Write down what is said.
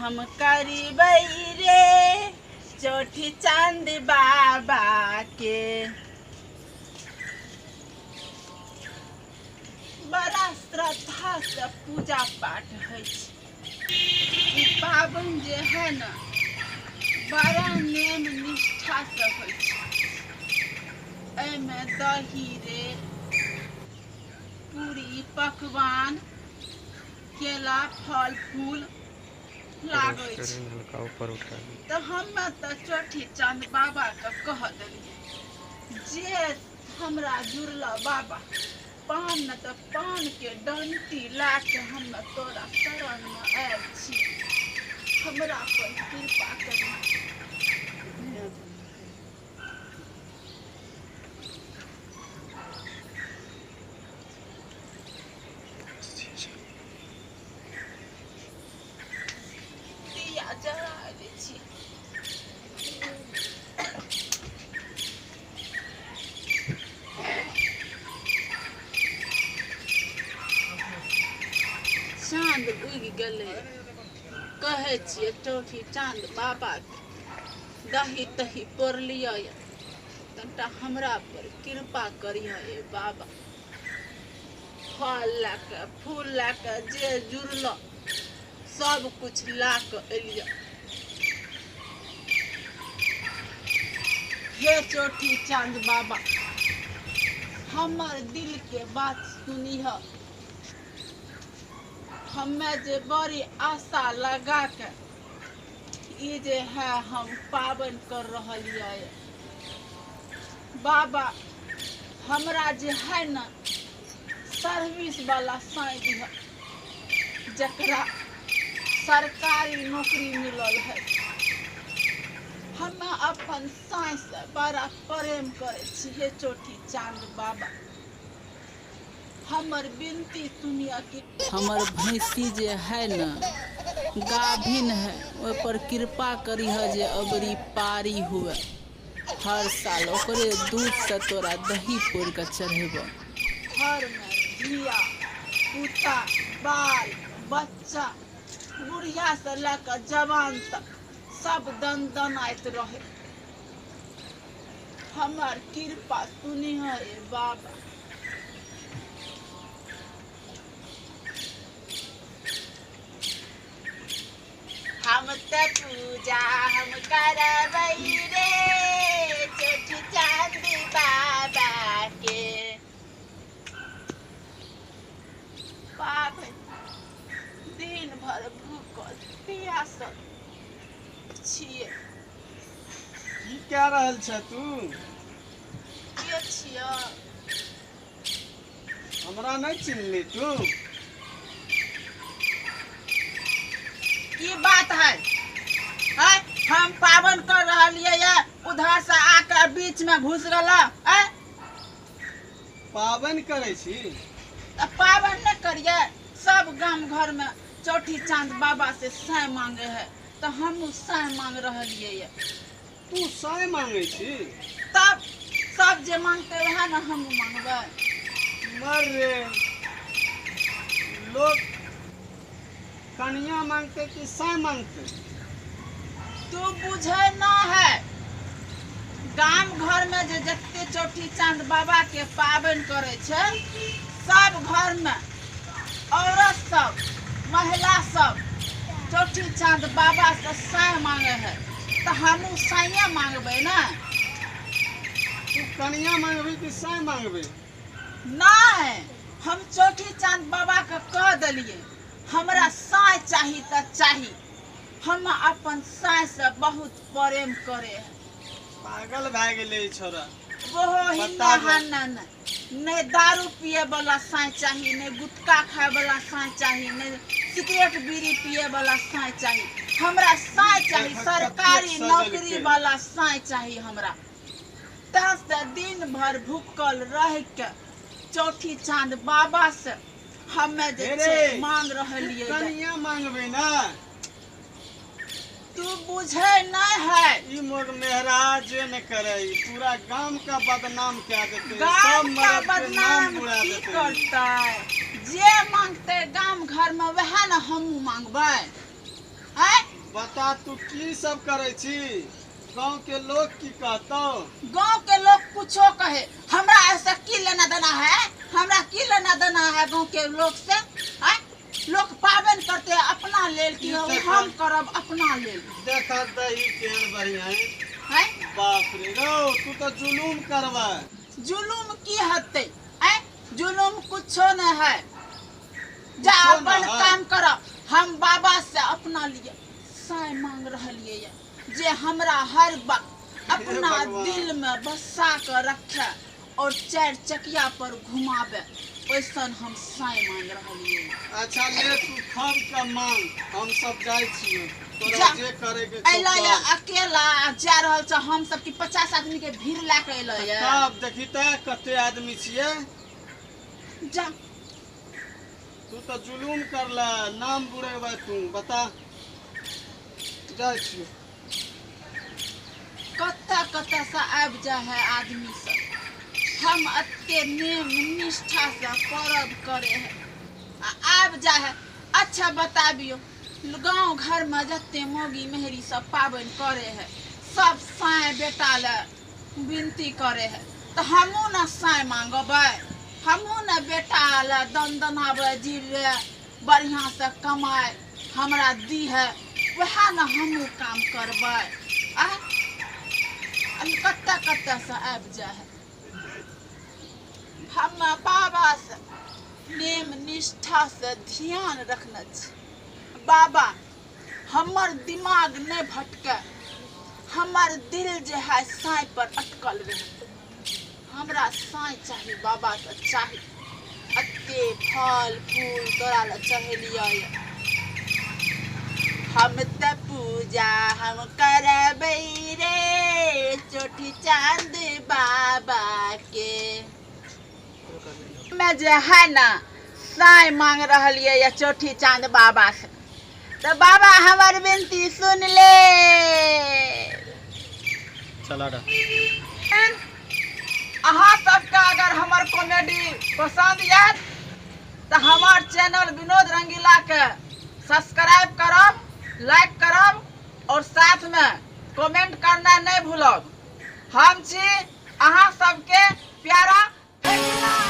हम करीबै रे चौठी चांद बाबा के। बड़ा श्रद्धा से पूजा पाठ है। पाबन जे है न बड़ा नेम निष्ठा से है। एमे दही रे पूरी पकवान केला फल फूल लागे तो हम तो चौठी चांद बाबा के कह दिलिए जे हमरा जुड़ला बाबा पान न तो पान के डंटी ला के हम तोरा शरण में आयल छी, हमरा पर कृपा करना। दिया जरा दै छी। चांद उगि गेलै कहै छियै चौठी चांद बाबा के दही तही पौरलियै तनिटा हमरा पर कृपा करिह ए बाबा। फल ला के फूल ला के जे जुड़ल सब कुछ ला के एलियै। हे चौठी चांद बाबा हमर दिल के बात सुनिह। हमें जे बड़ी आशा लगा के ये जे है हम पावन कर रहिए बाबा, हमरा जे है न सर्विस वाला साई दिह जकरा सरकारी नौकरी मिलल है। हम अपन साई से बड़ा प्रेम करे छी। हे चौठी चांद बाबा हमर विनती सुनिया कि हमर भैंसी जे है न गाभिन है ओहि पर कृपा करिह जे अबरी पारी हुए। हर साल ओकरे दूध से तोरा दही पौर के चढ़ेब। घर में धिया पुता बाल बच्चा बुढ़िया से लेकर जवान तक सब दन दनाइत रहे। हमर कृपा सुनिह ए बाबा। हम त पूजा हम करबै रे चौठी चांद बाबा के। पाबन दिन भर भूखल प्यासल छियै। की कह रहल छ तू? के छियै? हमरा नहीं चिन्हली तू? की बात है? हम पावन कर रहिए उधर से आकर बीच में घुस गला। पावन करे छी? पावन न करिए सब गांव घर में चौठी चांद बाबा से साई मांगे है तो हम साई मांग रहिए। तू साई मांगे छी? तब सब जे मांगते वह न हम मांगबे। मर रे लोग कन्या मांगते कि साई मांगते? तू बुझे ना है गांव घर में जे जत्ते चौठी चांद बाबा के पावन करे छे सब घर में औरत सब महिला सब चौठी चांद बाबा से साई मांगे है तो हमू साइया मांगबे ना। तू कन्या मांगबे कि साई मांगबे? नहीं हम चौठी चांद बाबा के कह दिलिए हमरा साई चाही त चाही। हम अपन साई से बहुत प्रेम करे है। पागल भए गेले छोरा। वो नहीं दारू पिए वाला साई चाहिए, नहीं गुटखा खाए वाला साई चाहिए, नहीं सिगरेट बीड़ी पिए वाला साई चाहिए। हमरा साई चाहिए सरकारी नौकरी वाला साई चाहिए। हमरा दस दिन भर भूखल रह के चौठी चांद बाबा से हमें जे मांग रहिए। कन्या मांगबे ना? तू बुझे नहीं है ई मोर मेहराज न करे पूरा गांव का बदनाम क्या देते। गांव का बदनाम की करता है जे मांगते गांव घर में वह न हम मांगबे। बता तू की सब करे छी? गांव के लोग की कहतो? गांव के लोग कुछो कहे, हमरा ऐसा की लेना देना है? हमरा की लेना देना है गांव के लोग से? हैं? लोग पावन करते हैं अपना लेल की हम करब अपना लेल। देखा दही केहन बढ़िया है। हैं? बाप रे रो, तू तो जुलूम करवा। जुलूम की हते? हैं? जुलूम कुछो न है। जा कुछो न अपन है। काम करो। हम बाबा से अपना लिए साय मांग रहलिए ये, जे हमरा हर वक्त अपना भगवान। दिल में बसा कर रखे और चार चकिया पर घुमावे, वैसन हम साय मांग रहलिए। अच्छा ले तू खब का मांग, हम सब जाय छियो। तोरा जा। जे करे के अइला छौ ये कर। अकेला जा रहल छ, हम सब की 50 आदमी के भीड़ लाके अइला ये। तब देखी त कते आदमी छिए। जा तू तो जुलूम करला, नाम बुढ़ेबा तू बता। जाय छियो। कत्ता से आबि जा है आदमी सब। हम अते नेम निष्ठा से पर्व करे है आबि जा है। अच्छा बताबियो, गांव घर में जते मोगी मेहरी सब पाबन करे है, सब साय बेटा ले विनती करे है, तो हमू न साय मांगबै, हमू न बेटा ले दन दनाबै जी ले बढ़िया से कमाए हमरा दी है, वह न हमू काम करबै। आ कत्ता से आबि जा है। हम बाबा से नेम निष्ठा से ध्यान रखना छी। बाबा हमर दिमाग नहीं भटके, हमर दिल जे है साई पर अटकल रहे। हमरा साई चाहिए, बाबा से चाहिए। अत्ते फल फूल तोरा ले चढ़ेलिया ये। हम त पूजा हम करबै रे चोटी चांद बाबा के। मैं जे है ना साई मांग रहलिए ये चोटी चांद बाबा से, तो बाबा हमार विनती सुन ले। चला रे। अहाँ सबका अगर हमार कॉमेडी पसंद है तो हमार चैनल विनोद रंगीला के सब्सक्राइब करब, लाइक करब और साथ में कमेंट करना नहीं भूलब। हम छी अहाँ सबके प्यारा रंगीला।